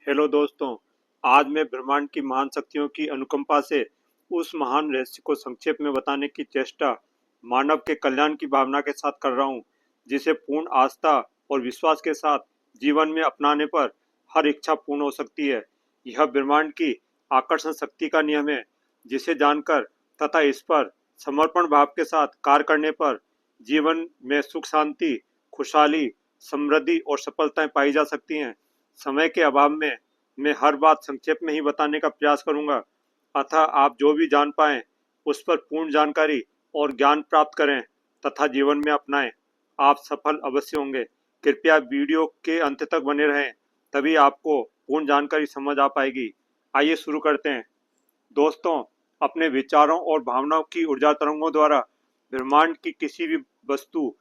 Hello दोस्तों। आज मैं ब्रह्मांड की महान शक्तियों की अनुकंपा से उस महान रहस्य को संक्षेप में बताने की चेष्टा मानव के कल्याण की भावना के साथ कर रहा हूँ, जिसे पूर्ण आस्था और विश्वास के साथ जीवन में अपनाने पर हर इच्छा पूर्ण हो सकती है। यह ब्रह्मांड की आकर्षण शक्ति का नियम है, जिसे जानकर तथा इस पर समर्पण भाव के साथ कार्य करने पर जीवन में सुख शांति, खुशहाली, समृद्धि और सफलताएं पाई जा सकती हैं। समय के अभाव में मैं हर बात संक्षेप में ही बताने का प्रयास करूंगा, अतः आप जो भी जान पाएं उस पर पूर्ण जानकारी और ज्ञान प्राप्त करें तथा जीवन में अपनाएं। आप सफल अवश्य होंगे। कृपया वीडियो के अंत तक बने रहें, तभी आपको पूर्ण जानकारी समझ आ पाएगी। आइए शुरू करते हैं। दोस्तों, अपने विचारों और भावनाओं की ऊर्जा तरंगों द्वारा ब्रह्मांड की किसी भी वस्तु,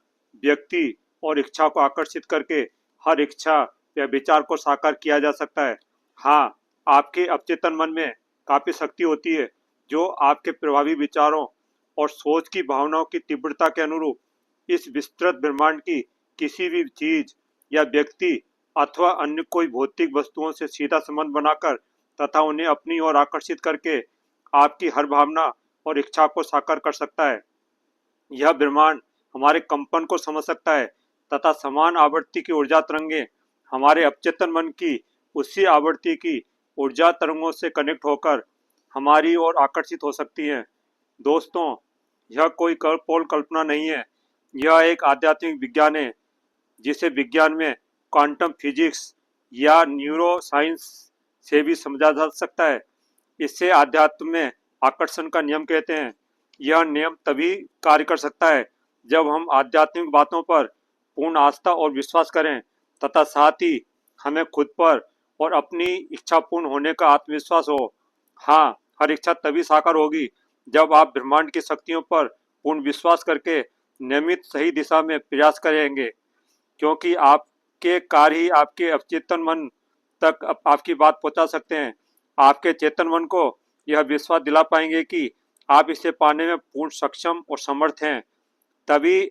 व्यक्ति और इच्छा को आकर्षित करके हर इच्छा या विचार को साकार किया जा सकता है। हाँ, आपके अवचेतन मन में काफी शक्ति होती है, जो आपके प्रभावी विचारों और सोच की भावनाओं की तीव्रता के अनुरूप इस विस्तृत ब्रह्मांड की किसी भी चीज या व्यक्ति अथवा अन्य कोई भौतिक वस्तुओं से सीधा संबंध बनाकर तथा उन्हें अपनी ओर आकर्षित करके आपकी हर भावना और इच्छा को साकार कर सकता है। यह ब्रह्मांड हमारे कंपन को समझ सकता है तथा समान आवृत्ति की ऊर्जा तरंगे हमारे अवचेतन मन की उसी आवृत्ति की ऊर्जा तरंगों से कनेक्ट होकर हमारी ओर आकर्षित हो सकती हैं। दोस्तों, यह कोई कल्पोल कल्पना नहीं है। यह एक आध्यात्मिक विज्ञान है, जिसे विज्ञान में क्वांटम फिजिक्स या न्यूरो साइंस से भी समझा जा सकता है। इससे आध्यात्म में आकर्षण का नियम कहते हैं। यह नियम तभी कार्य कर सकता है जब हम आध्यात्मिक बातों पर पूर्ण आस्था और विश्वास करें तथा साथ ही हमें खुद पर और अपनी इच्छा पूर्ण होने का आत्मविश्वास हो। हाँ, हर इच्छा तभी साकार होगी जब आप ब्रह्मांड की शक्तियों पर पूर्ण विश्वास करके नियमित सही दिशा में प्रयास करेंगे, क्योंकि आपके कार्य ही आपके अवचेतन मन तक आपकी बात पहुंचा सकते हैं। आपके चेतन मन को यह विश्वास दिला पाएंगे कि आप इसे पाने में पूर्ण सक्षम और समर्थ हैं। तभी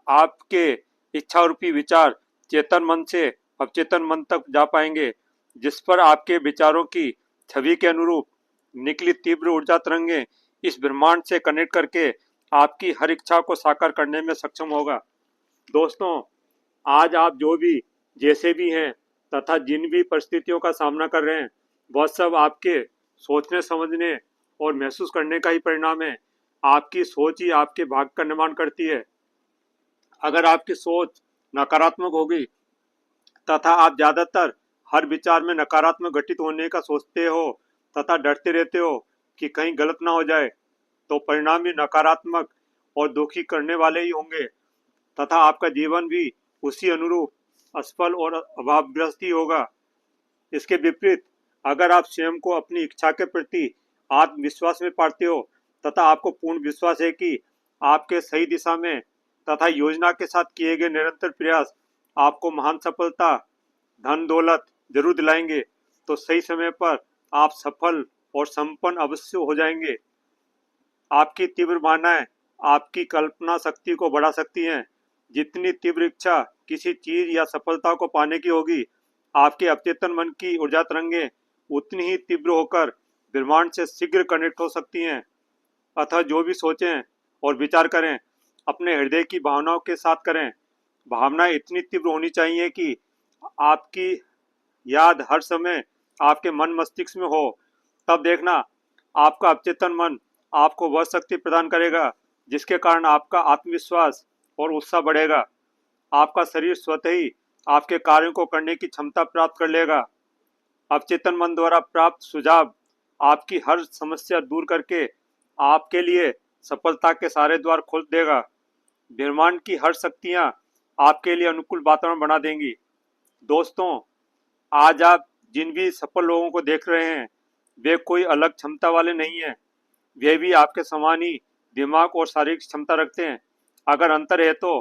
आपके इच्छा रूपी विचार चेतन मन से अवचेतन मन तक जा पाएंगे, जिस पर आपके विचारों की छवि के अनुरूप निकली तीव्र ऊर्जा तरंगे इस ब्रह्मांड से कनेक्ट करके आपकी हर इच्छा को साकार करने में सक्षम होगा। दोस्तों, आज आप जो भी जैसे भी हैं तथा जिन भी परिस्थितियों का सामना कर रहे हैं, वह सब आपके सोचने समझने और महसूस करने का ही परिणाम है। आपकी सोच ही आपके भाग्य का निर्माण करती है। अगर आपकी सोच नकारात्मक होगी तथा आप ज्यादातर हर विचार में नकारात्मक घटित होने का सोचते हो तथा डरते रहते हो कि कहीं गलत ना हो जाए, तो परिणाम भी नकारात्मक और दुखी करने वाले ही होंगे तथा आपका जीवन भी उसी अनुरूप असफल और अभावग्रस्त ही होगा। इसके विपरीत, अगर आप स्वयं को अपनी इच्छा के प्रति आत्मविश्वास में पाते हो तथा आपको पूर्ण विश्वास है कि आपके सही दिशा में तथा योजना के साथ किए गए निरंतर प्रयास आपको महान सफलता, धन दौलत जरूर दिलाएंगे, तो सही समय पर आप सफल और संपन्न अवश्य हो जाएंगे। आपकी तीव्र भावनाएं आपकी कल्पना शक्ति को बढ़ा सकती हैं। जितनी तीव्र इच्छा किसी चीज या सफलता को पाने की होगी, आपके अवचेतन मन की ऊर्जा तरंगे उतनी ही तीव्र होकर ब्रह्मांड से शीघ्र कनेक्ट हो सकती हैं। अतः जो भी सोचें और विचार करें, अपने हृदय की भावनाओं के साथ करें। भावनाएं इतनी तीव्र होनी चाहिए कि आपकी याद हर समय आपके मन मस्तिष्क में हो। तब देखना, आपका अवचेतन मन आपको वह शक्ति प्रदान करेगा जिसके कारण आपका आत्मविश्वास और उत्साह बढ़ेगा। आपका शरीर स्वतः ही आपके कार्यों को करने की क्षमता प्राप्त कर लेगा। अवचेतन मन द्वारा प्राप्त सुझाव आपकी हर समस्या दूर करके आपके लिए सफलता के सारे द्वार खोल देगा। ब्रह्मांड की हर शक्तियां आपके लिए अनुकूल वातावरण बना देंगी। दोस्तों, आज आप जिन भी सफल लोगों को देख रहे हैं, वे कोई अलग क्षमता वाले नहीं हैं। वे भी आपके समान ही दिमाग और शारीरिक क्षमता रखते हैं। अगर अंतर है तो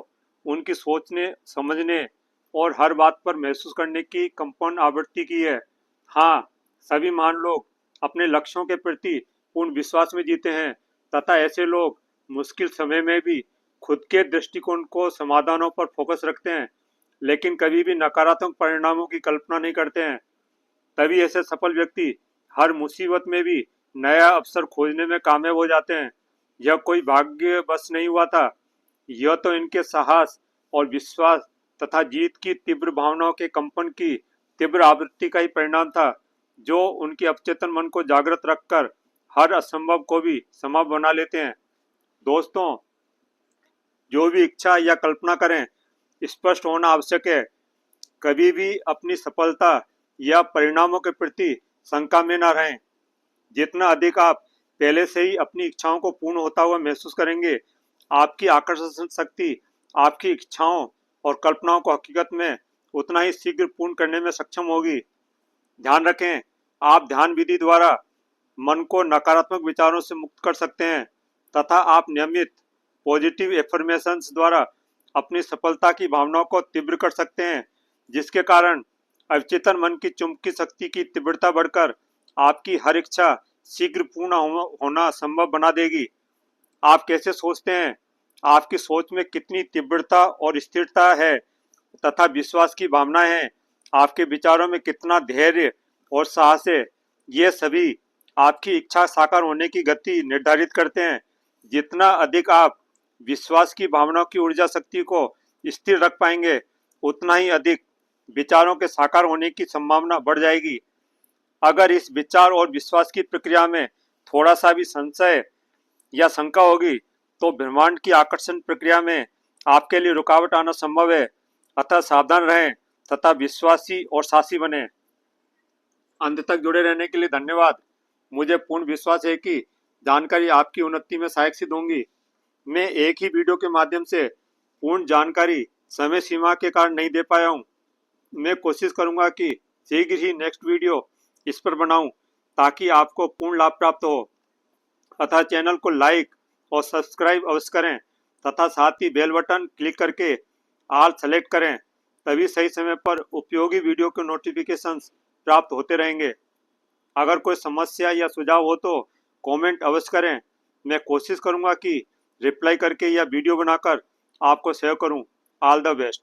उनकी सोचने समझने और हर बात पर महसूस करने की कंपन आवृत्ति की है। हाँ, सभी महान लोग अपने लक्ष्यों के प्रति पूर्ण विश्वास में जीते हैं तथा ऐसे लोग मुश्किल समय में भी खुद के दृष्टिकोण को समाधानों पर फोकस रखते हैं, लेकिन कभी भी नकारात्मक परिणामों की कल्पना नहीं करते हैं। तभी ऐसे सफल व्यक्ति हर मुसीबत में भी नया अवसर खोजने में कामयाब हो जाते हैं। यह कोई भाग्य बस नहीं हुआ था, यह तो इनके साहस और विश्वास तथा जीत की तीव्र भावनाओं के कंपन की तीव्र आवृत्ति का ही परिणाम था, जो उनके अवचेतन मन को जागृत रखकर हर असंभव को भी संभव बना लेते हैं। दोस्तों, जो भी इच्छा या कल्पना करें, स्पष्ट होना आवश्यक है। कभी भी अपनी सफलता या परिणामों के प्रति शंका में न रहें। जितना अधिक आप पहले से ही अपनी इच्छाओं को पूर्ण होता हुआ महसूस करेंगे, आपकी आकर्षण शक्ति आपकी इच्छाओं और कल्पनाओं को हकीकत में उतना ही शीघ्र पूर्ण करने में सक्षम होगी। ध्यान रखें, आप ध्यान विधि द्वारा मन को नकारात्मक विचारों से मुक्त कर सकते हैं तथा आप नियमित पॉजिटिव एफर्मेशंस द्वारा अपनी सफलता की भावनाओं को तीव्र कर सकते हैं, जिसके कारण अवचेतन मन की चुंबकीय शक्ति की तीव्रता बढ़कर आपकी हर इच्छा शीघ्र पूर्ण होना संभव बना देगी। आप कैसे सोचते हैं, आपकी सोच में कितनी तीव्रता और स्थिरता है तथा विश्वास की भावना है, आपके विचारों में कितना धैर्य और साहस है, ये सभी आपकी इच्छा साकार होने की गति निर्धारित करते हैं। जितना अधिक आप विश्वास की भावनाओं की ऊर्जा शक्ति को स्थिर रख पाएंगे, उतना ही अधिक विचारों के साकार होने की संभावना बढ़ जाएगी। अगर इस विचार और विश्वास की प्रक्रिया में थोड़ा सा भी संशय या शंका होगी, तो ब्रह्मांड की आकर्षण प्रक्रिया में आपके लिए रुकावट आना संभव है। अतः सावधान रहें तथा विश्वासी और साहसी बने। अंत तक जुड़े रहने के लिए धन्यवाद। मुझे पूर्ण विश्वास है कि जानकारी आपकी उन्नति में सहायक सिद्ध होंगी। मैं एक ही वीडियो के माध्यम से पूर्ण जानकारी समय सीमा के कारण नहीं दे पाया हूँ। मैं कोशिश करूंगा कि शीघ्र ही नेक्स्ट वीडियो इस पर बनाऊं, ताकि आपको पूर्ण लाभ प्राप्त हो। अतः चैनल को लाइक और सब्सक्राइब अवश्य करें तथा साथ ही बेल बटन क्लिक करके ऑल सेलेक्ट करें, तभी सही समय पर उपयोगी वीडियो के नोटिफिकेशंस प्राप्त होते रहेंगे। अगर कोई समस्या या सुझाव हो तो कमेंट अवश्य करें। मैं कोशिश करूंगा कि रिप्लाई करके या वीडियो बनाकर आपको सहयोग करूं। All the best.